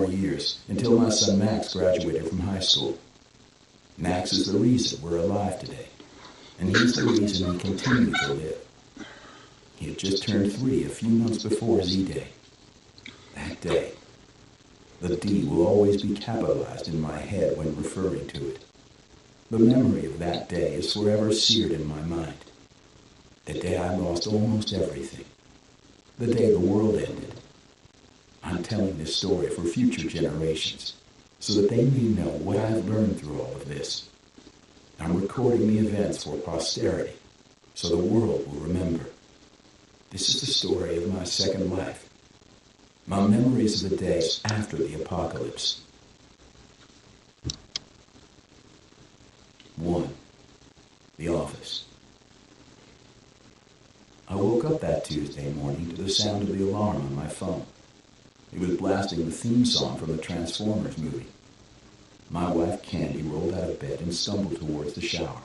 more years, until my son Max graduated from high school. Max is the reason we're alive today, and he's the reason we continue to live. He had just turned 3 a few months before Z-Day. That day. The D will always be capitalized in my head when referring to it. The memory of that day is forever seared in my mind. The day I lost almost everything. The day the world ended. I'm telling this story for future generations, so that they may know what I've learned through all of this. I'm recording the events for posterity, so the world will remember. This is the story of my second life. My memories of the days after the apocalypse. 1. The office. I woke up that Tuesday morning to the sound of the alarm on my phone. It was blasting the theme song from the Transformers movie. My wife Candy rolled out of bed and stumbled towards the shower.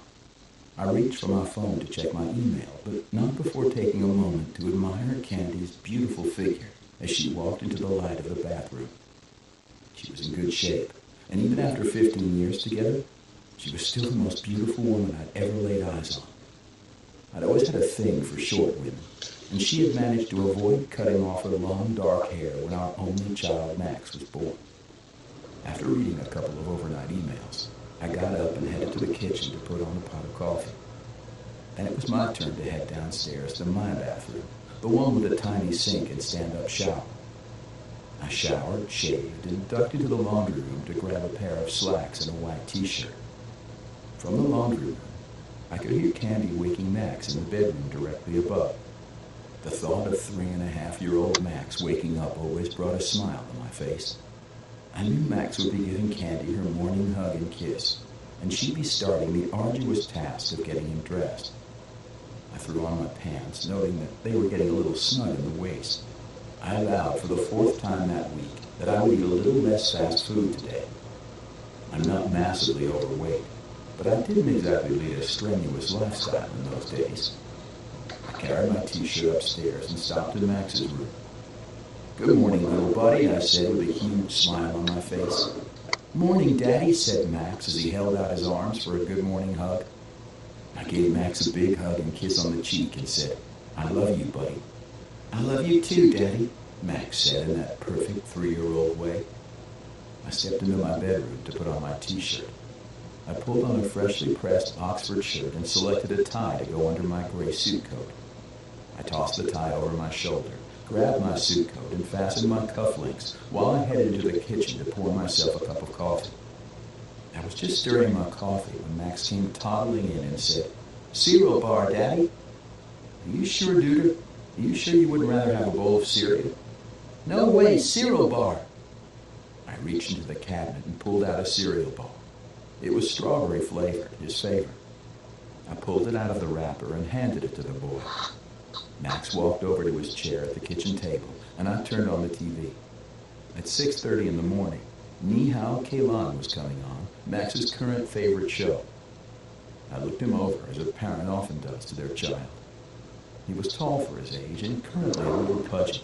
I reached for my phone to check my email, but not before taking a moment to admire Candy's beautiful figure as she walked into the light of the bathroom. She was in good shape, and even after 15 years together, she was still the most beautiful woman I'd ever laid eyes on. I'd always had a thing for short women, and she had managed to avoid cutting off her long dark hair when our only child, Max, was born. After reading a couple of overnight emails, I got up and headed to the kitchen to put on a pot of coffee. Then it was my turn to head downstairs to my bathroom, the one with a tiny sink and stand-up shower. I showered, shaved, and ducked into the laundry room to grab a pair of slacks and a white t-shirt. From the laundry room, I could hear Candy waking Max in the bedroom directly above. The thought of 3.5-year-old Max waking up always brought a smile on my face. I knew Max would be giving Candy her morning hug and kiss, and she'd be starting the arduous task of getting him dressed. I threw on my pants, noting that they were getting a little snug in the waist. I vowed for the 4th time that week that I would eat a little less fast food today. I'm not massively overweight, but I didn't exactly lead a strenuous lifestyle in those days. I carried my t-shirt upstairs and stopped in Max's room. "Good morning, little buddy," I said with a huge smile on my face. "Morning, Daddy," said Max as he held out his arms for a good morning hug. I gave Max a big hug and kiss on the cheek and said, "I love you, buddy." "I love you too, Daddy," Max said in that perfect 3-year-old way. I stepped into my bedroom to put on my t-shirt. I pulled on a freshly pressed Oxford shirt and selected a tie to go under my gray suit coat. I tossed the tie over my shoulder, grabbed my suit coat, and fastened my cufflinks while I headed into the kitchen to pour myself a cup of coffee. I was just stirring my coffee when Max came toddling in and said, "Cereal bar, Daddy." "Are you sure, Duder? Are you sure you wouldn't rather have a bowl of cereal?" "No way, cereal bar." I reached into the cabinet and pulled out a cereal bar. It was strawberry flavored, his favorite. I pulled it out of the wrapper and handed it to the boy. Max walked over to his chair at the kitchen table, and I turned on the TV. At 6:30 in the morning, Ni Hao Keilan was coming on, Max's current favorite show. I looked him over, as a parent often does to their child. He was tall for his age and currently a little pudgy.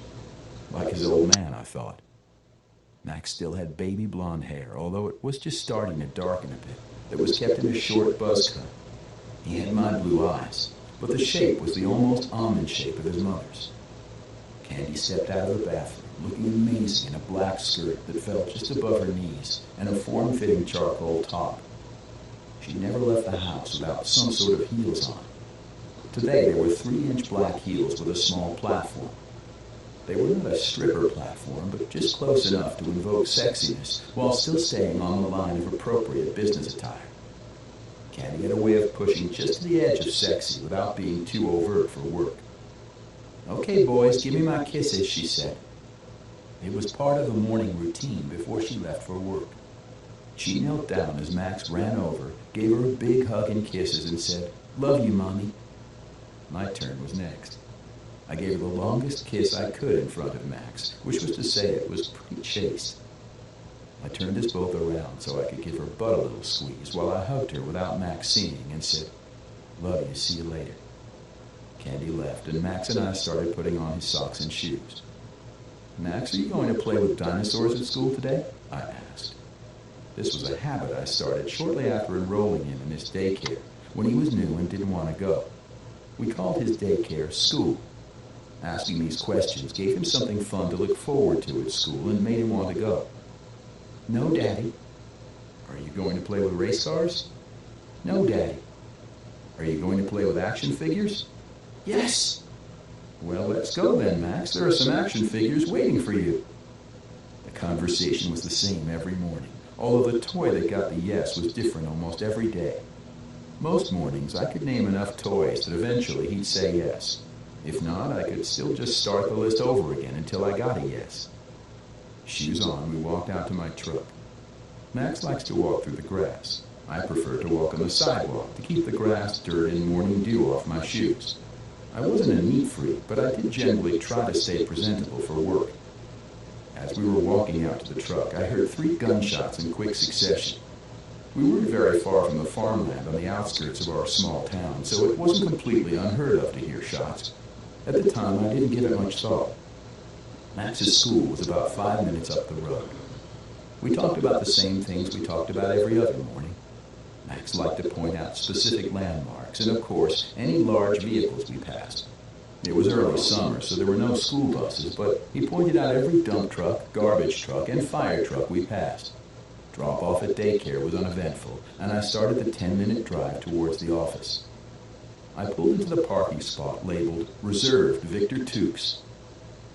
Like his old man, I thought. Max still had baby blonde hair, although it was just starting to darken a bit. It was kept in a short buzz cut. He had my blue eyes, but the shape was the almost almond shape of his mother's. Candy stepped out of the bathroom, looking amazing in a black skirt that fell just above her knees and a form-fitting charcoal top. She never left the house without some sort of heels on. Today there were 3-inch black heels with a small platform. They were not a stripper platform, but just close enough to invoke sexiness while still staying on the line of appropriate business attire. Candy had a way of pushing just to the edge of sexy without being too overt for work. "Okay, boys, give me my kisses," she said. It was part of the morning routine before she left for work. She knelt down as Max ran over, gave her a big hug and kisses, and said, "Love you, Mommy." My turn was next. I gave her the longest kiss I could in front of Max, which was to say it was pretty chaste. I turned us both around so I could give her butt a little squeeze while I hugged her without Max seeing and said, "Love you, see you later." Candy left, and Max and I started putting on his socks and shoes. "Max, are you going to play with dinosaurs at school today?" I asked. This was a habit I started shortly after enrolling him in his daycare, when he was new and didn't want to go. We called his daycare school. Asking these questions gave him something fun to look forward to at school and made him want to go. "No, Daddy." "Are you going to play with race cars?" "No, Daddy." "Are you going to play with action figures?" "Yes." "Well, let's go then, Max. There are some action figures waiting for you." The conversation was the same every morning, although the toy that got the yes was different almost every day. Most mornings I could name enough toys that eventually he'd say yes. If not, I could still just start the list over again until I got a yes. Shoes on, we walked out to my truck. Max likes to walk through the grass. I prefer to walk on the sidewalk to keep the grass, dirt, and morning dew off my shoes. I wasn't a neat freak, but I did generally try to stay presentable for work. As we were walking out to the truck, I heard 3 gunshots in quick succession. We weren't very far from the farmland on the outskirts of our small town, so it wasn't completely unheard of to hear shots. At the time, I didn't give it much thought. Max's school was about 5 minutes up the road. We talked about the same things we talked about every other morning. Max liked to point out specific landmarks and, of course, any large vehicles we passed. It was early summer, so there were no school buses, but he pointed out every dump truck, garbage truck, and fire truck we passed. Drop-off at daycare was uneventful, and I started the 10-minute drive towards the office. I pulled into the parking spot labeled Reserved Victor Tukes.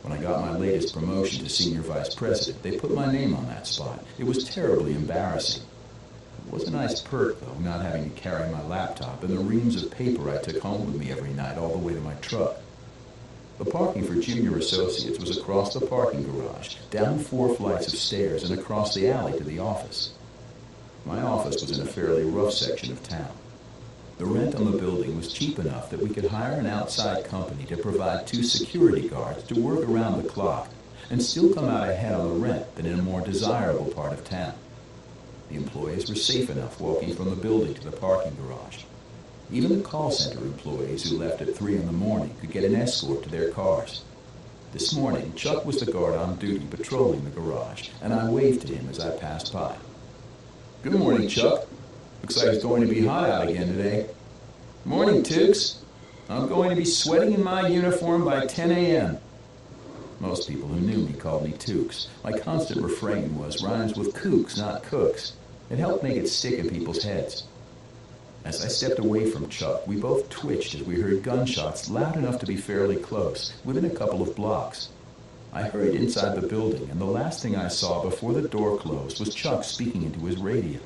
When I got my latest promotion to senior vice president, they put my name on that spot. It was terribly embarrassing. It was a nice perk, though, not having to carry my laptop and the reams of paper I took home with me every night all the way to my truck. The parking for junior associates was across the parking garage, down 4 flights of stairs, and across the alley to the office. My office was in a fairly rough section of town. The rent on the building was cheap enough that we could hire an outside company to provide 2 security guards to work around the clock and still come out ahead on the rent than in a more desirable part of town. The employees were safe enough walking from the building to the parking garage. Even the call center employees who left at 3 in the morning could get an escort to their cars. This morning, Chuck was the guard on duty patrolling the garage, and I waved to him as I passed by. "Good morning, Chuck. Looks like it's going to be hot out again today." "Morning, Tukes. I'm going to be sweating in my uniform by 10 a.m. Most people who knew me called me Tukes. My constant refrain was rhymes with kooks, not cooks. It helped make it stick in people's heads. As I stepped away from Chuck, we both twitched as we heard gunshots loud enough to be fairly close, within a couple of blocks. I hurried inside the building, and the last thing I saw before the door closed was Chuck speaking into his radio.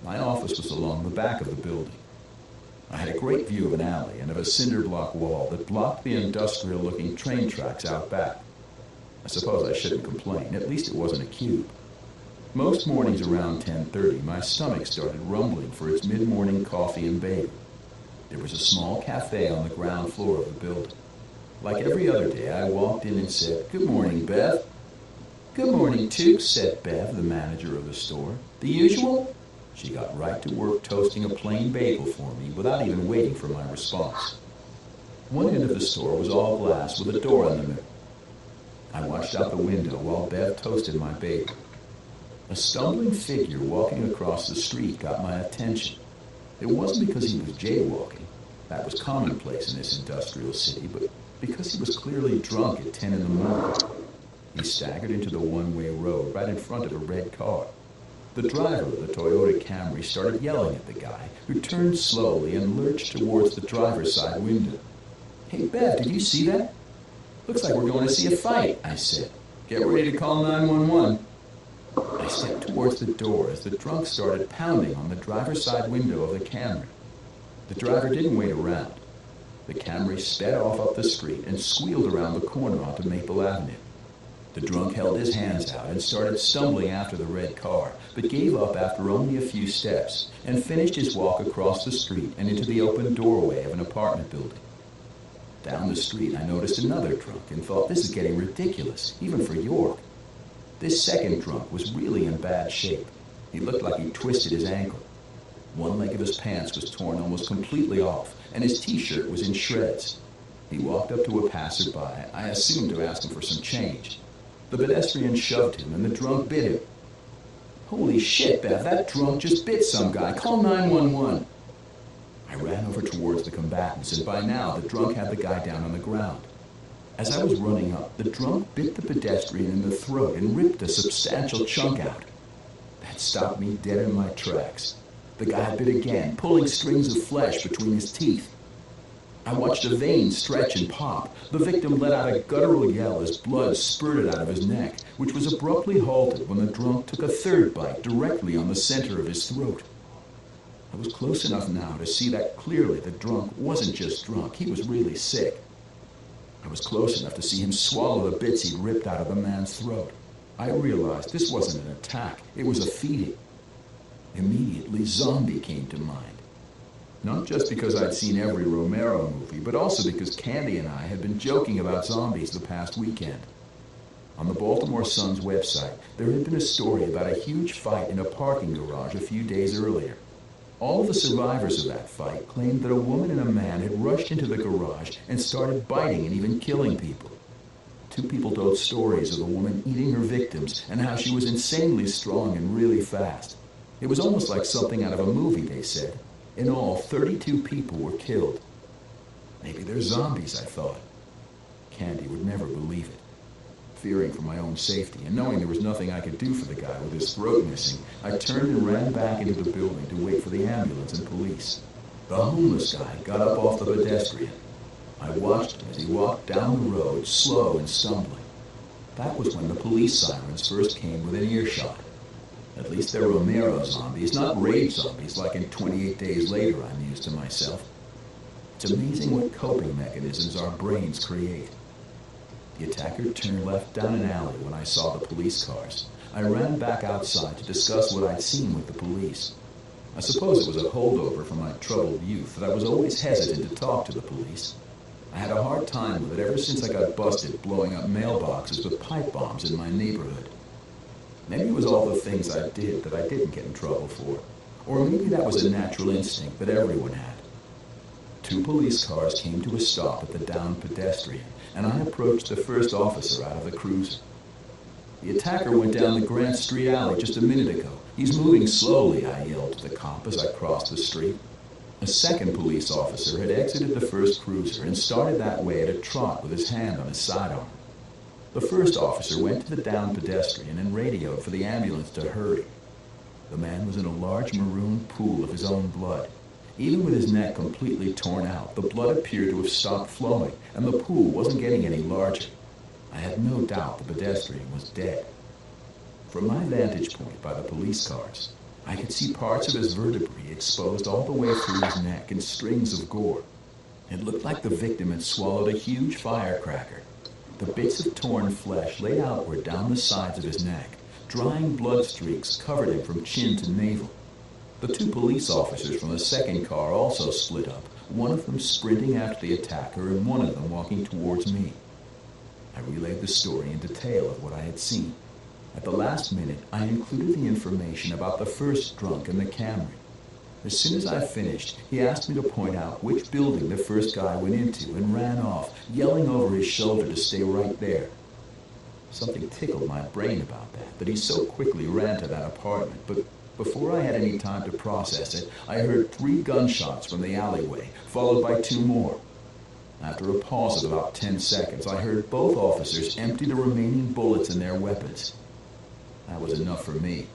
My office was along the back of the building. I had a great view of an alley and of a cinder block wall that blocked the industrial-looking train tracks out back. I suppose I shouldn't complain. At least it wasn't a cube. Most mornings around 10:30, my stomach started rumbling for its mid-morning coffee and bagel. There was a small cafe on the ground floor of the building. Like every other day, I walked in and said, "Good morning, Bev." "Good morning, Tukes," said Bev, the manager of the store. "The usual?" She got right to work toasting a plain bagel for me without even waiting for my response. One end of the store was all glass with a door in the middle. I watched out the window while Bev toasted my bagel. A stumbling figure walking across the street got my attention. It wasn't because he was jaywalking. That was commonplace in this industrial city, but because he was clearly drunk at 10 in the morning. He staggered into the one-way road right in front of a red car. The driver of the Toyota Camry started yelling at the guy, who turned slowly and lurched towards the driver's side window. "Hey, Bev, did you see that?" "Looks like we're going to see a fight," I said. "Get ready to call 911. I stepped towards the door as the drunk started pounding on the driver's side window of the Camry. The driver didn't wait around. The Camry sped off up the street and squealed around the corner onto Maple Avenue. The drunk held his hands out and started stumbling after the red car, but gave up after only a few steps and finished his walk across the street and into the open doorway of an apartment building. Down the street, I noticed another drunk and thought, this is getting ridiculous, even for York. This second drunk was really in bad shape. He looked like he twisted his ankle. One leg of his pants was torn almost completely off, and his t-shirt was in shreds. He walked up to a passerby, I assumed to ask him for some change. The pedestrian shoved him and the drunk bit him. "Holy shit, Bev, that drunk just bit some guy. Call 911. I ran over towards the combatants, and by now the drunk had the guy down on the ground. As I was running up, the drunk bit the pedestrian in the throat and ripped a substantial chunk out. That stopped me dead in my tracks. The guy bit again, pulling strings of flesh between his teeth. I watched a vein stretch and pop. The victim let out a guttural yell as blood spurted out of his neck, which was abruptly halted when the drunk took a third bite directly on the center of his throat. I was close enough now to see that clearly the drunk wasn't just drunk, he was really sick. I was close enough to see him swallow the bits he'd ripped out of the man's throat. I realized this wasn't an attack, it was a feeding. Immediately, zombie came to mind. Not just because I'd seen every Romero movie, but also because Candy and I had been joking about zombies the past weekend. On the Baltimore Sun's website, there had been a story about a huge fight in a parking garage a few days earlier. All of the survivors of that fight claimed that a woman and a man had rushed into the garage and started biting and even killing people. Two people told stories of the woman eating her victims and how she was insanely strong and really fast. It was almost like something out of a movie, they said. In all, 32 people were killed. Maybe they're zombies, I thought. Candy would never believe it. Fearing for my own safety and knowing there was nothing I could do for the guy with his throat missing, I turned and ran back into the building to wait for the ambulance and police. The homeless guy got up off the pedestrian. I watched him as he walked down the road, slow and stumbling. That was when the police sirens first came within earshot. At least they're Romero zombies, not rage zombies like in 28 Days Later, I mused to myself. It's amazing what coping mechanisms our brains create. The attacker turned left down an alley when I saw the police cars. I ran back outside to discuss what I'd seen with the police. I suppose it was a holdover from my troubled youth that I was always hesitant to talk to the police. I had a hard time with it ever since I got busted blowing up mailboxes with pipe bombs in my neighborhood. Maybe it was all the things I did that I didn't get in trouble for. Or maybe that was a natural instinct that everyone had. Two police cars came to a stop at the downed pedestrian, and I approached the first officer out of the cruiser. "The attacker went down the Grant Street alley just a minute ago. He's moving slowly," I yelled to the cop as I crossed the street. A second police officer had exited the first cruiser and started that way at a trot with his hand on his sidearm. The first officer went to the downed pedestrian and radioed for the ambulance to hurry. The man was in a large maroon pool of his own blood. Even with his neck completely torn out, the blood appeared to have stopped flowing, and the pool wasn't getting any larger. I had no doubt the pedestrian was dead. From my vantage point by the police cars, I could see parts of his vertebrae exposed all the way through his neck in strings of gore. It looked like the victim had swallowed a huge firecracker. The bits of torn flesh laid outward down the sides of his neck. Drying blood streaks covered him from chin to navel. The two police officers from the second car also split up, one of them sprinting after the attacker and one of them walking towards me. I relayed the story in detail of what I had seen. At the last minute, I included the information about the first drunk in the Camry. As soon as I finished, he asked me to point out which building the first guy went into and ran off, yelling over his shoulder to stay right there. Something tickled my brain about that he so quickly ran to that apartment, but before I had any time to process it, I heard 3 gunshots from the alleyway, followed by 2 more. After a pause of about 10 seconds, I heard both officers empty the remaining bullets in their weapons. That was enough for me.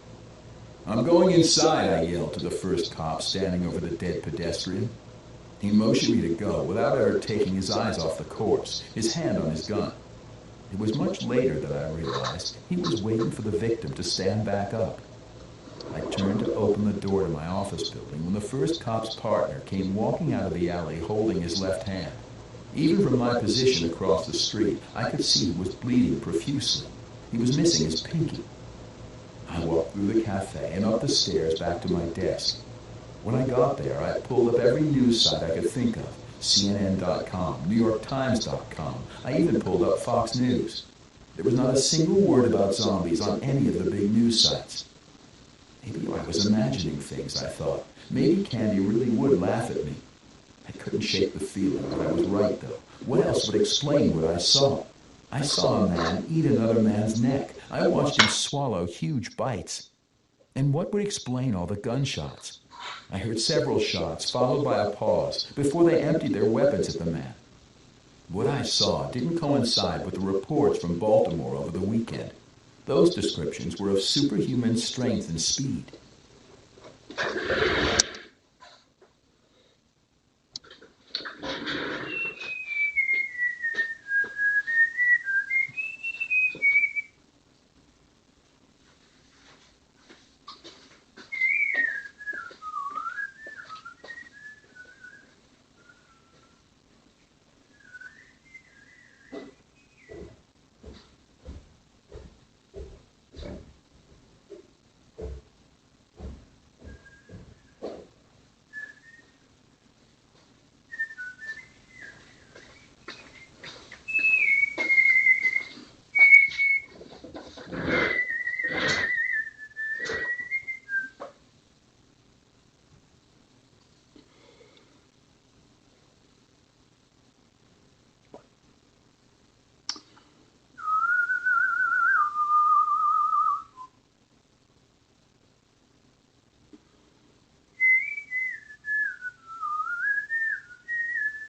"I'm going inside," I yelled to the first cop standing over the dead pedestrian. He motioned me to go without ever taking his eyes off the corpse, his hand on his gun. It was much later that I realized he was waiting for the victim to stand back up. I turned to open the door to my office building when the first cop's partner came walking out of the alley holding his left hand. Even from my position across the street, I could see he was bleeding profusely. He was missing his pinky. I walked through the cafe and up the stairs back to my desk. When I got there, I pulled up every news site I could think of. CNN.com, NewYorkTimes.com. I even pulled up Fox News. There was not a single word about zombies on any of the big news sites. Maybe I was imagining things, I thought. Maybe Candy really would laugh at me. I couldn't shake the feeling that I was right, though. What else would explain what I saw? I saw a man eat another man's neck. I watched him swallow huge bites. And what would explain all the gunshots? I heard several shots, followed by a pause, before they emptied their weapons at the man. What I saw didn't coincide with the reports from Baltimore over the weekend. Those descriptions were of superhuman strength and speed.